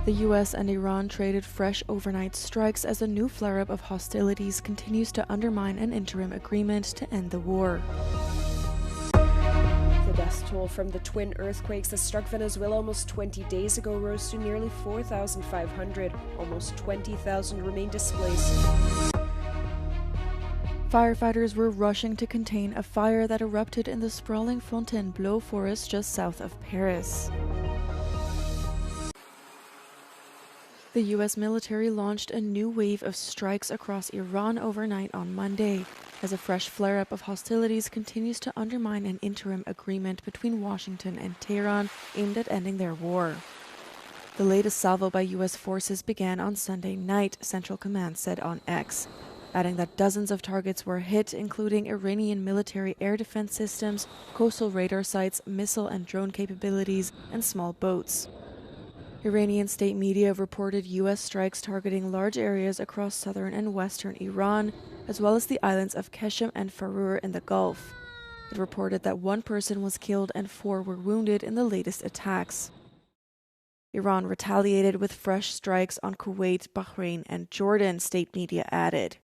The US and Iran traded fresh overnight strikes as a new flare-up of hostilities continues to undermine an interim agreement to end the war. The death toll from the twin earthquakes that struck Venezuela almost 20 days ago rose to nearly 4,500. Almost 20,000 remain displaced. Firefighters were rushing to contain a fire that erupted in the sprawling Fontainebleau forest just south of Paris. The U.S. military launched a new wave of strikes across Iran overnight on Monday, as a fresh flare-up of hostilities continues to undermine an interim agreement between Washington and Tehran aimed at ending their war. The latest salvo by U.S. forces began on Sunday night, Central Command said on X, adding that dozens of targets were hit, including Iranian military air defense systems, coastal radar sites, missile and drone capabilities, and small boats. Iranian state media reported U.S. strikes targeting large areas across southern and western Iran, as well as the islands of Qeshm and Farur in the Gulf. It reported that 1 person was killed and 4 were wounded in the latest attacks. Iran retaliated with fresh strikes on Kuwait, Bahrain, and Jordan, state media added.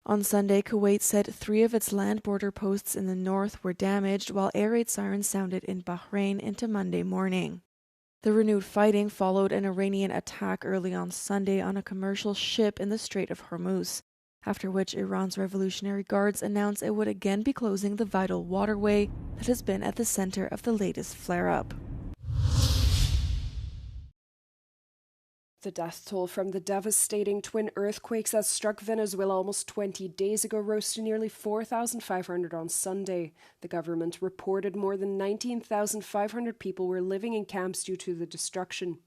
On Sunday, Kuwait said 3 of its land border posts in the north were damaged, while air raid sirens sounded in Bahrain into Monday morning. The renewed fighting followed an Iranian attack early on Sunday on a commercial ship in the Strait of Hormuz, after which Iran's Revolutionary Guards announced it would again be closing the vital waterway that has been at the center of the latest flare-up. The death toll from the devastating twin earthquakes that struck Venezuela almost 20 days ago rose to nearly 4,500 on Sunday. The government reported more than 19,500 people were living in camps due to the destruction.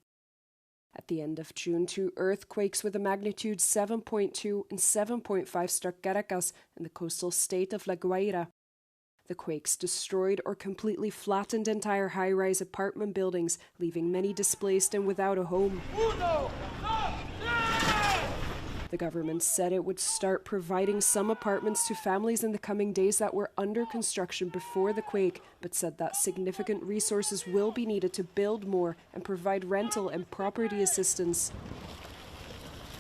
At the end of June, 2 earthquakes with a magnitude 7.2 and 7.5 struck Caracas in the coastal state of La Guaira. The quakes destroyed or completely flattened entire high-rise apartment buildings, leaving many displaced and without a home. The government said it would start providing some apartments to families in the coming days that were under construction before the quake, but said that significant resources will be needed to build more and provide rental and property assistance.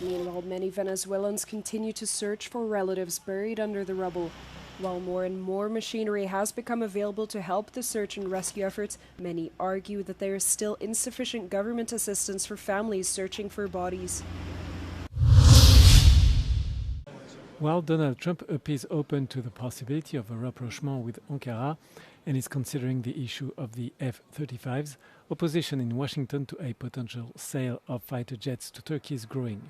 Meanwhile, many Venezuelans continue to search for relatives buried under the rubble. While more and more machinery has become available to help the search and rescue efforts, many argue that there is still insufficient government assistance for families searching for bodies. While Donald Trump appears open to the possibility of a rapprochement with Ankara and is considering the issue of the F-35s, opposition in Washington to a potential sale of fighter jets to Turkey is growing.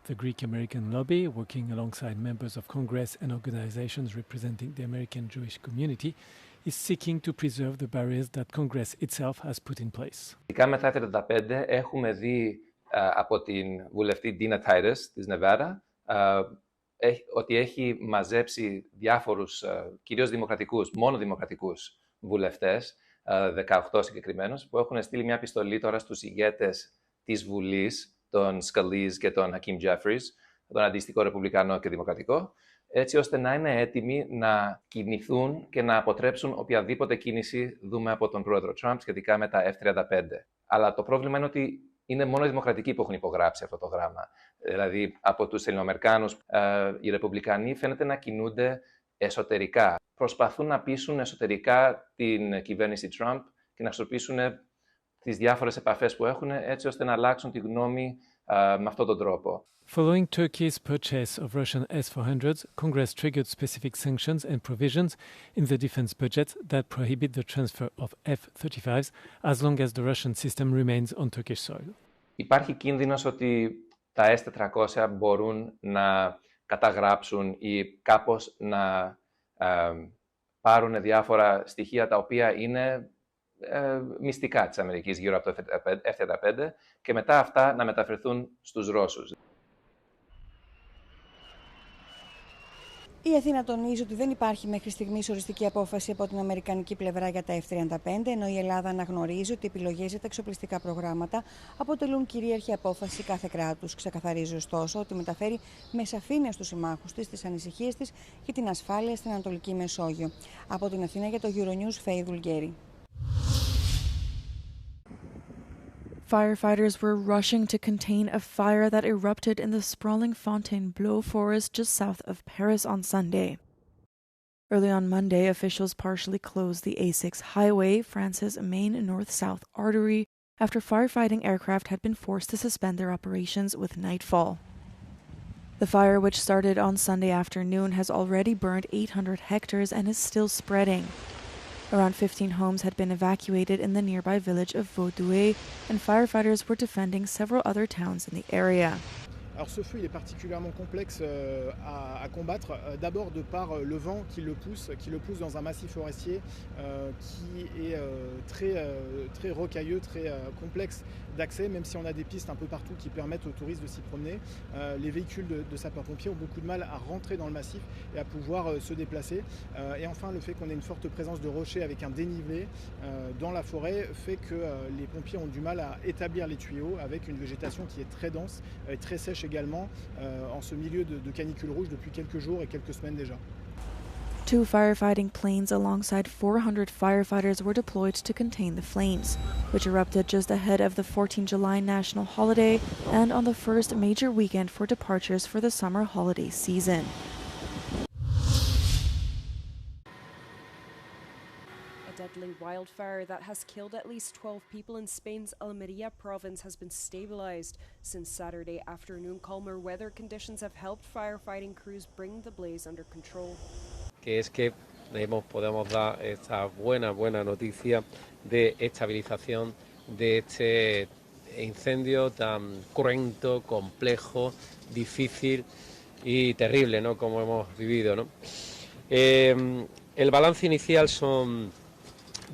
The Greek-American lobby, working alongside members of Congress and organizations representing the American Jewish community, is seeking to preserve the barriers that Congress itself has put in place. Μετά 1935 έχουμε δει από την βουλευτή Dina Titus της Νεβάδα ότι έχει μαζέψει διάφορους, κυρίως δημοκρατικούς, μόνο δημοκρατικούς βουλευτές, 18 συγκεκριμένους, που έχουν στείλει μια επιστολή τώρα στους ηγέτες της Βουλής, τον Scalise και τον Hakeem Jeffries, τον αντίστοιχο Ρεπουμπλικανό και Δημοκρατικό, έτσι ώστε να είναι έτοιμοι να κινηθούν και να αποτρέψουν οποιαδήποτε κίνηση δούμε από τον πρόεδρο Τραμπ σχετικά με τα F-35. Αλλά το πρόβλημα είναι ότι είναι μόνο οι δημοκρατικοί που έχουν υπογράψει αυτό το γράμμα. Δηλαδή, από τους Ελληνοαμερικάνους, οι Ρεπουμπλικανοί φαίνεται να κινούνται εσωτερικά. Προσπαθούν να πείσουν εσωτερικά την κυβέρνηση Τραμπ και να χρησιμοποιήσουν τις διάφορες επαφές που έχουν έτσι ώστε να αλλάξουν τη γνώμη με αυτόν τον τρόπο. Following Turkey's purchase of Russian S-400s, Congress triggered specific sanctions and provisions in the defense budget that prohibit the transfer of F-35s as long as the Russian system remains on Turkish soil. Υπάρχει κίνδυνος ότι τα S-400 μπορούν να καταγράψουν ή κάπως να πάρουν διάφορα στοιχεία τα οποία είναι μυστικά της Αμερικής γύρω από το F-35 και μετά αυτά να μεταφερθούν στους Ρώσους. Η Αθήνα τονίζει ότι δεν υπάρχει μέχρι στιγμής οριστική απόφαση από την αμερικανική πλευρά για τα F-35, ενώ η Ελλάδα αναγνωρίζει ότι οι επιλογές για τα εξοπλιστικά προγράμματα αποτελούν κυρίαρχη απόφαση κάθε κράτους. Ξεκαθαρίζει ωστόσο ότι μεταφέρει με σαφήνεια στους συμμάχους της τις ανησυχίες της για την ασφάλεια στην Ανατολική Μεσόγειο. Από την Αθήνα για το euronews, Φέη Δουλγέρη. Firefighters were rushing to contain a fire that erupted in the sprawling Fontainebleau forest just south of Paris on Sunday. Early on Monday, officials partially closed the A6 highway, France's main north-south artery, after firefighting aircraft had been forced to suspend their operations with nightfall. The fire, which started on Sunday afternoon, has already burned 800 hectares and is still spreading. Around 15 homes had been evacuated in the nearby village of Vaudoué, and firefighters were defending several other towns in the area. Alors ce feu il est particulièrement complexe à combattre, d'abord de par le vent qui le pousse dans un massif forestier qui est très rocailleux, très complexe d'accès, même si on a des pistes un peu partout qui permettent aux touristes de s'y promener. Les véhicules de sapeurs-pompiers ont beaucoup de mal à rentrer dans le massif et à pouvoir se déplacer. Et enfin, le fait qu'on ait une forte présence de rochers avec un dénivelé dans la forêt fait que les pompiers ont du mal à établir les tuyaux avec une végétation qui est très dense et très sèche également en ce milieu de canicule rouge depuis quelques jours et quelques semaines déjà. 2 firefighting planes alongside 400 firefighters were deployed to contain the flames, which erupted just ahead of the 14 July national holiday and on the first major weekend for departures for the summer holiday season. A deadly wildfire that has killed at least 12 people in Spain's Almería province has been stabilized. Since Saturday afternoon, calmer weather conditions have helped firefighting crews bring the blaze under control. Que es que podemos dar esta buena noticia de estabilización de este incendio tan cruento, complejo, difícil y terrible, ¿no? Como hemos vivido, ¿no? El balance inicial son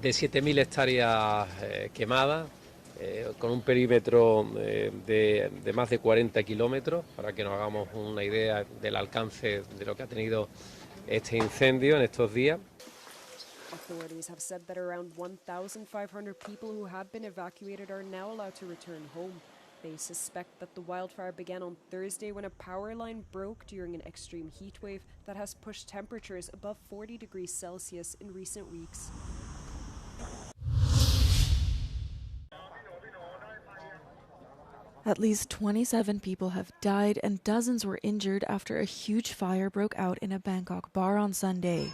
de 7.000 hectáreas quemadas, con un perímetro de más de 40 kilómetros, para que nos hagamos una idea del alcance de lo que ha tenido este incendio en estos días. Authorities have said that around 1,500 people who had been evacuated are now allowed to return home. They suspect that the wildfire began on Thursday when a power line broke during an extreme heat wave that has pushed temperatures above 40 degrees Celsius in recent weeks. At least 27 people have died and dozens were injured after a huge fire broke out in a Bangkok bar on Sunday.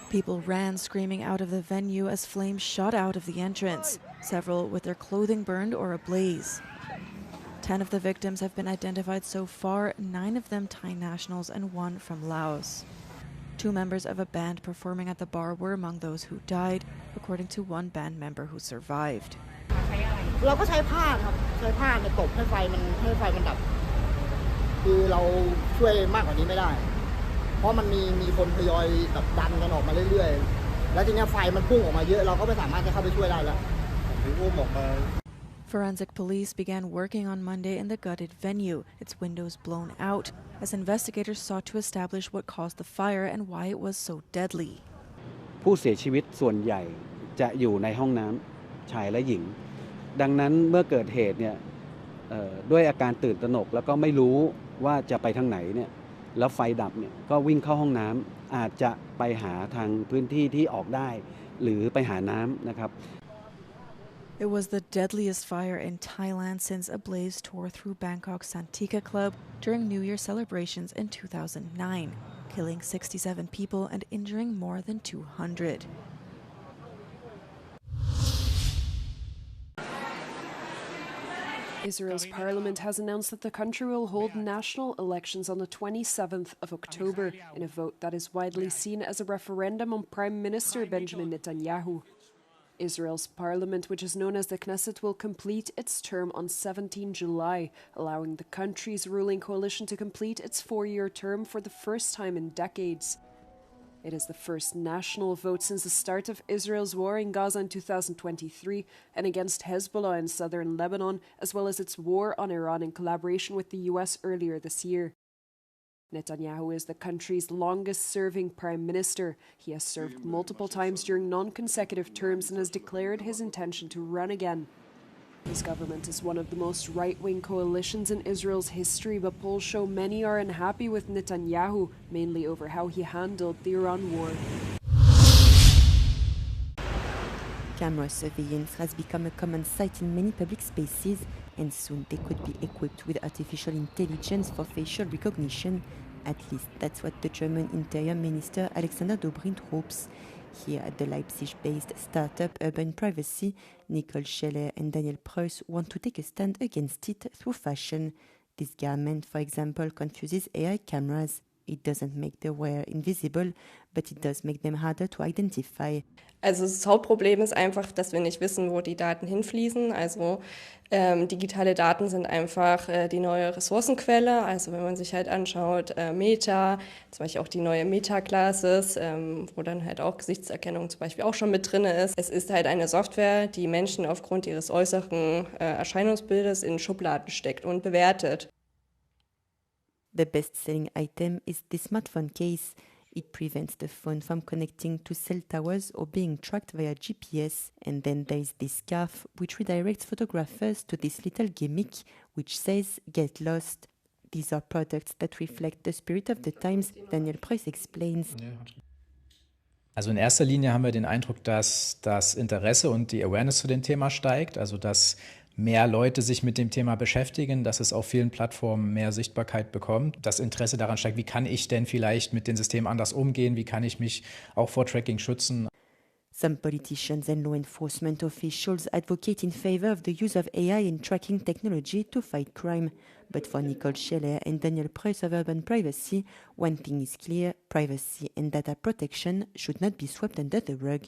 People ran screaming out of the venue as flames shot out of the entrance, several with their clothing burned or ablaze. 10 of the victims have been identified so far, 9 of them Thai nationals and 1 from Laos. 2 members of a band performing at the bar were among those who died, according to one band member who survived. เราก็ใช้ผ้าครับใช้ผ้าเนี่ยตบให้ไฟมันดับคือเราช่วยมากกว่านี้ไม่ได้เพราะมันมีคนทยอยแบบดันกันออกมาเรื่อยๆแล้วทีนี้ไฟมันพุ่งออกมาเยอะเราก็ไม่สามารถจะเข้าไปช่วยได้แล้วถึงอุ้มออกมา Forensic police began working on Monday in the gutted venue, its windows blown out, as investigators sought to establish what caused the fire and why it was so deadly. ผู้เสียชีวิตส่วนใหญ่จะอยู่ในห้องน้ำชายและหญิงดังนั้นเมื่อเกิดเหตุเนี่ยด้วยอาการตื่นตระหนกแล้วก็ไม่รู้ว่าจะไปทางไหนเนี่ยแล้วไฟดับเนี่ยก็วิ่งเข้าห้องน้ำอาจจะไปหาทางพื้นที่ที่ออกได้หรือไปหาน้ำนะครับ It was the deadliest fire in Thailand since a blaze tore through Bangkok's Santika Club during New Year celebrations in 2009, killing 67 people and injuring more than 200. Israel's parliament has announced that the country will hold national elections on the 27th of October in a vote that is widely seen as a referendum on Prime Minister Benjamin Netanyahu. Israel's parliament, which is known as the Knesset, will complete its term on 17 July, allowing the country's ruling coalition to complete its 4-year term for the first time in decades. It is the first national vote since the start of Israel's war in Gaza in 2023 and against Hezbollah in southern Lebanon, as well as its war on Iran in collaboration with the US earlier this year. Netanyahu is the country's longest-serving prime minister. He has served multiple times during non-consecutive terms and has declared his intention to run again. His government is one of the most right-wing coalitions in Israel's history, but polls show many are unhappy with Netanyahu, mainly over how he handled the Iran war. Camera surveillance has become a common sight in many public spaces, and soon they could be equipped with artificial intelligence for facial recognition. At least that's what the German Interior Minister Alexander Dobrindt hopes. Here at the Leipzig-based startup Urban Privacy, Nicole Scheller and Daniel Preuss want to take a stand against it through fashion. This garment, for example, confuses AI cameras. It doesn't make the wearer invisible, but it does make them harder to identify. Also das Hauptproblem ist einfach, dass wir nicht wissen, wo die Daten hinfließen. Also digitale Daten sind einfach die neue Ressourcenquelle. Also wenn man sich halt anschaut, Meta, zum Beispiel auch die neue Meta-Classes, wo dann halt auch Gesichtserkennung zum Beispiel auch schon mit drin ist. Es ist halt eine Software, die Menschen aufgrund ihres äußeren Erscheinungsbildes in Schubladen steckt und bewertet. The best-selling item is the smartphone case. It prevents the phone from connecting to cell towers or being tracked via GPS. And then there is this scarf, which redirects photographers to this little gimmick, which says, "Get lost." These are products that reflect the spirit of the times, Daniel Preuss explains. Also in erster Linie haben wir den Eindruck, dass das Interesse und die Awareness zu dem Thema steigt, also dass mehr Leute sich mit dem Thema beschäftigen, dass es auf vielen Plattformen mehr Sichtbarkeit bekommt. Das Interesse daran steigt, wie kann ich denn vielleicht mit den Systemen anders umgehen, wie kann ich mich auch vor Tracking schützen. Some politicians and law enforcement officials advocate in favor of the use of AI in tracking technology to fight crime. But for Nicole Scheller and Daniel Preuss of Urban Privacy, one thing is clear: privacy and data protection should not be swept under the rug.